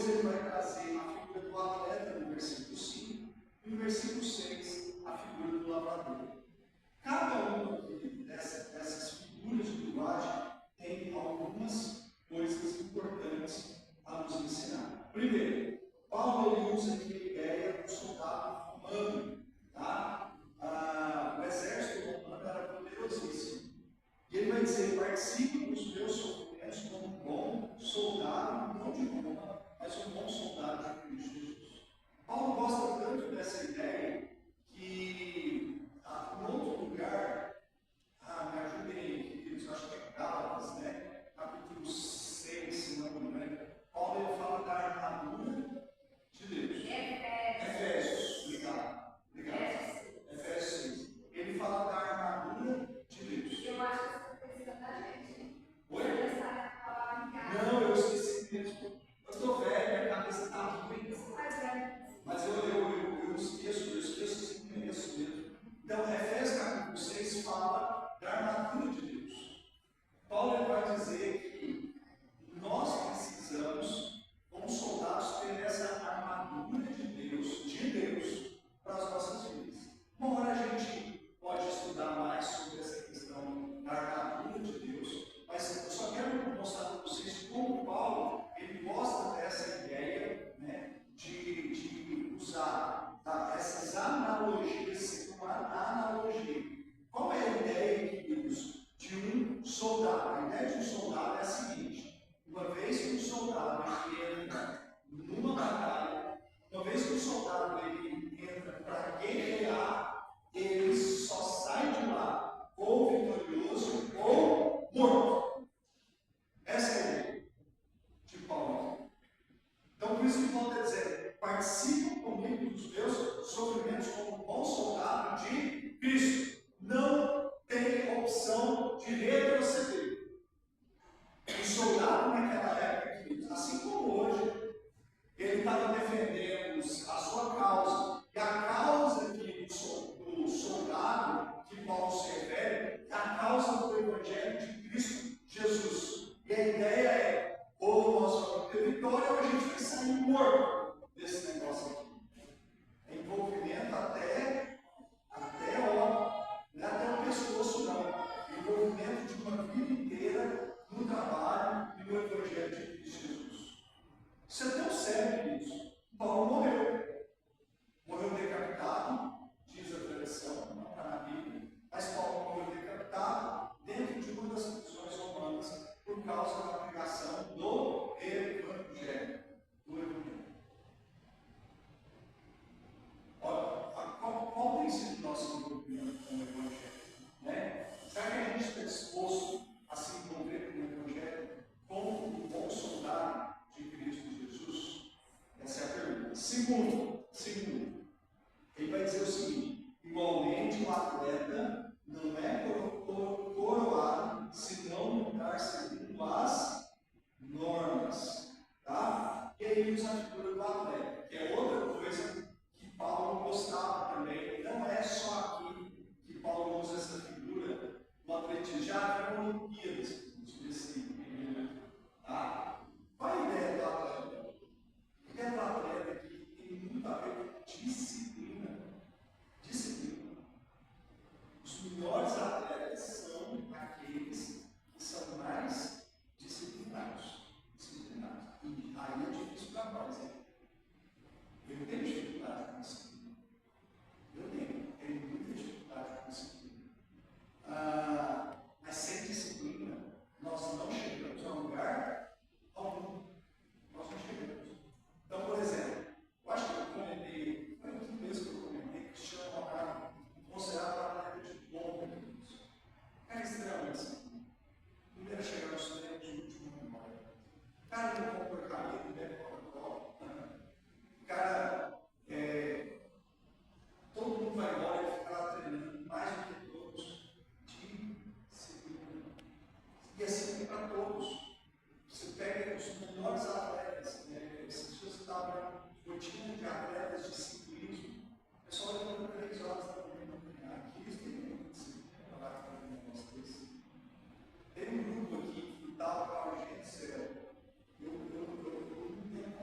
Depois ele vai trazer a figura do atleta no versículo 5, e no versículo 6, a figura do lavrador. Cada uma dessas figuras de linguagem tem algumas coisas importantes a nos ensinar. Primeiro, Paulo ele usa aqui a ideia do soldado romano. Tá? O exército romano era poderosíssimo. E ele vai dizer: participe dos meus sofrimentos como um bom soldado, não de Roma, mas um bom soldado de Cristo Jesus. Paulo gosta tanto dessa ideia que, em outro lugar, me ajudem aí, queridos, acho que é Gálatas, né? Capítulo 6, se não me engano. Paulo ele fala da armadura de Deus. Efésios, obrigado. Efésios 6. Ele fala da armadura de Deus. Eu acho que você precisa da gente. Oi? Não, eu esqueci mesmo. Eu estou velho, minha cabeça está ruim. Mas eu esqueço sim, conheço mesmo. Então, Efésios capítulo 6 fala da armadura de Deus. Paulo vai dizer que nós precisamos, como soldados, ter essa armadura de Deus, para as nossas vidas. Uma hora a gente pode estudar mais sobre essa questão da armadura de Deus, mas eu só quero mostrar para vocês como Paulo ele gosta dessa ideia, né, de usar essas analogias, uma analogia. Qual é a ideia, queridos, de um soldado? A ideia de um soldado é a seguinte: uma vez que um soldado entra numa batalha, uma vez que um soldado ele entra para guerrear, ele só sai de lá ou vitorioso ou morto. Essa é a ideia de Paulo. Então, por isso que Paulo está dizendo: participam comigo dos meus sofrimentos como um bom soldado de Cristo. Não tem opção de retroceder. O soldado naquela época, assim como hoje, ele estava defendendo a sua causa. E a causa do soldado que Paulo se refere é a causa do Evangelho de Cristo Jesus. E a ideia é: ou nós vamos ter vitória, ou a gente vai sair morto desse negócio aqui. É envolvimento até o pescoço, não. Envolvimento de uma vida inteira no trabalho e no Evangelho de Cristo Jesus. Isso é tão sério, queridos. Paulo morreu. Morreu decapitado, diz a tradição, não está na Bíblia, mas Paulo morreu decapitado dentro de uma das prisões romanas por causa da pregação do Evangelho. Olha, qual tem sido o nosso envolvimento com o Evangelho? Né? Será que a gente está disposto a se envolver com o Evangelho como um bom soldado de Cristo Jesus? Essa é a pergunta. Segundo, ele vai dizer o seguinte: igualmente o atleta não é coroado se não lutar segundo as normas. Tá? E aí usa a figura do atleta, que é outra coisa que Paulo gostava também. Não é só aqui que Paulo usa essa figura no atletismo. Já tem Olimpíadas desse período. Tá? Qual é a ideia do atleta? A ideia do atleta é que tem muito a ver com disciplina. Os melhores atletas são aqueles que são mais disciplinados. E aí é difícil para nós, hein? Eu tenho dificuldade com disciplina. Tenho muita dificuldade com disciplina. Mas sem disciplina, nós não chegamos a lugar algum. Nós não chegamos. Então, por exemplo, eu acho que eu comentei, foi aqui mesmo que eu comentei, que Cristiano Ronaldo, considerado atleta de bom, cara extremamente assim. Primeiro a chegar nos treinos, o último a embora. O cara não compra camisa, não bebe Coca-Cola. O cara, todo mundo vai embora e fica lá treinando, mais do que todos, disciplina. E assim é para todos. Você pega os melhores atletas, esses dias estavam na rotina de atletas de ciclismo, o pessoal levanta 3 horas da manhã para treinar. Aqui eles têm muita disciplina para fazer um negócio desse. Tem um grupo aqui que estava com a urgência, eu não entendo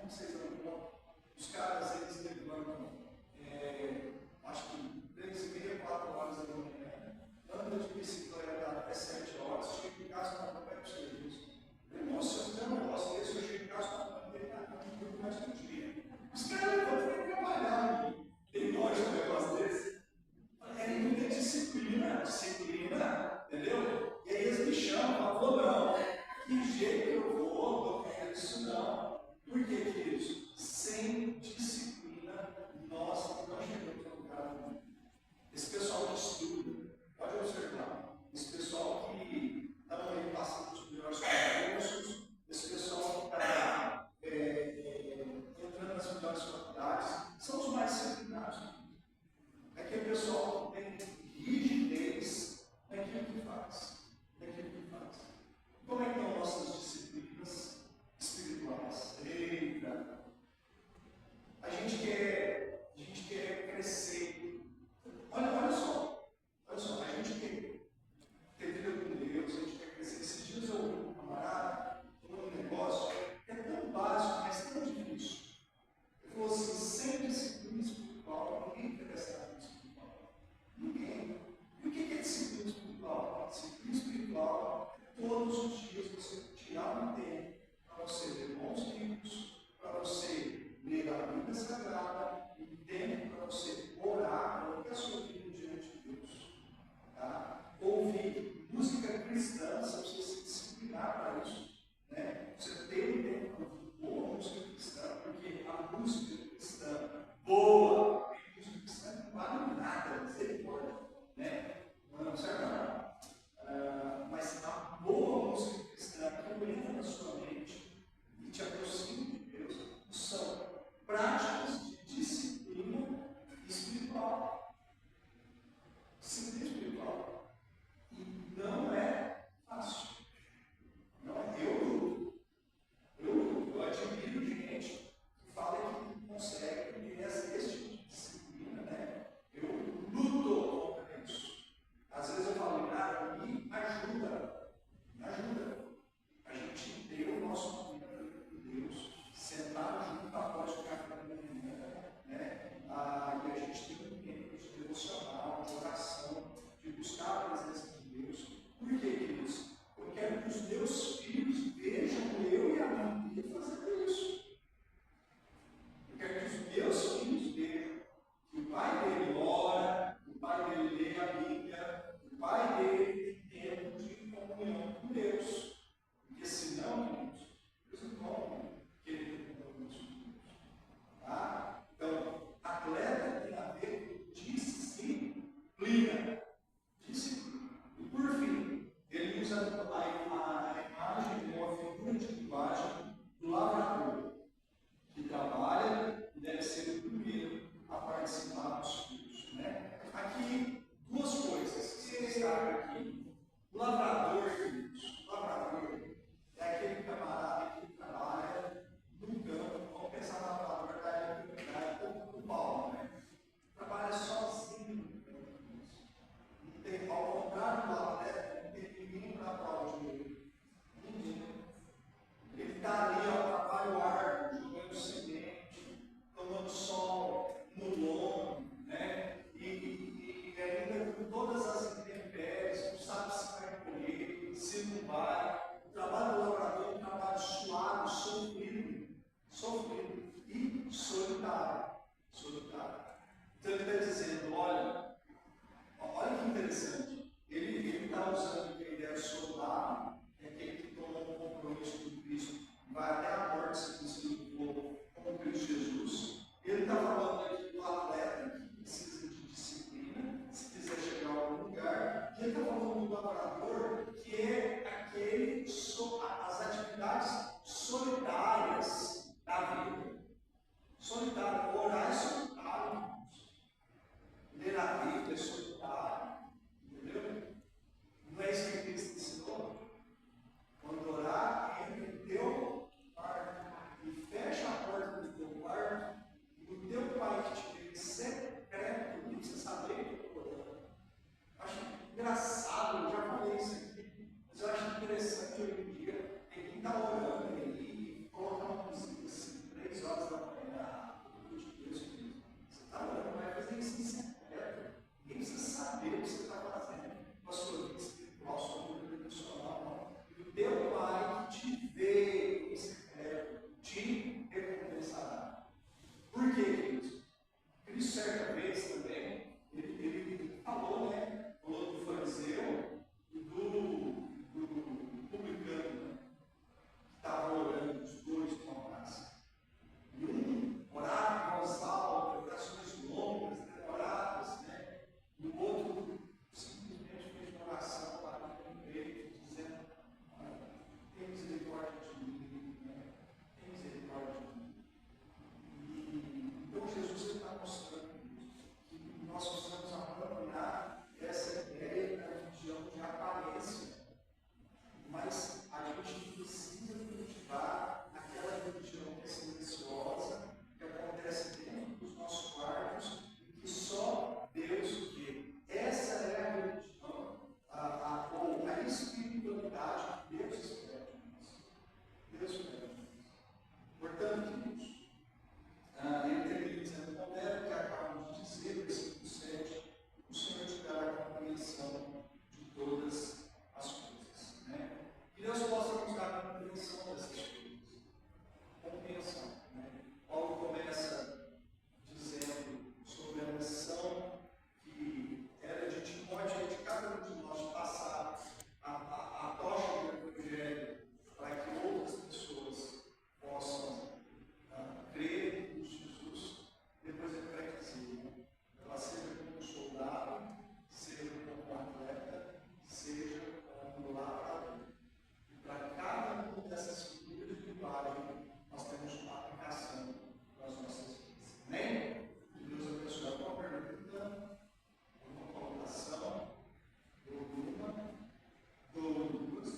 está orando, ele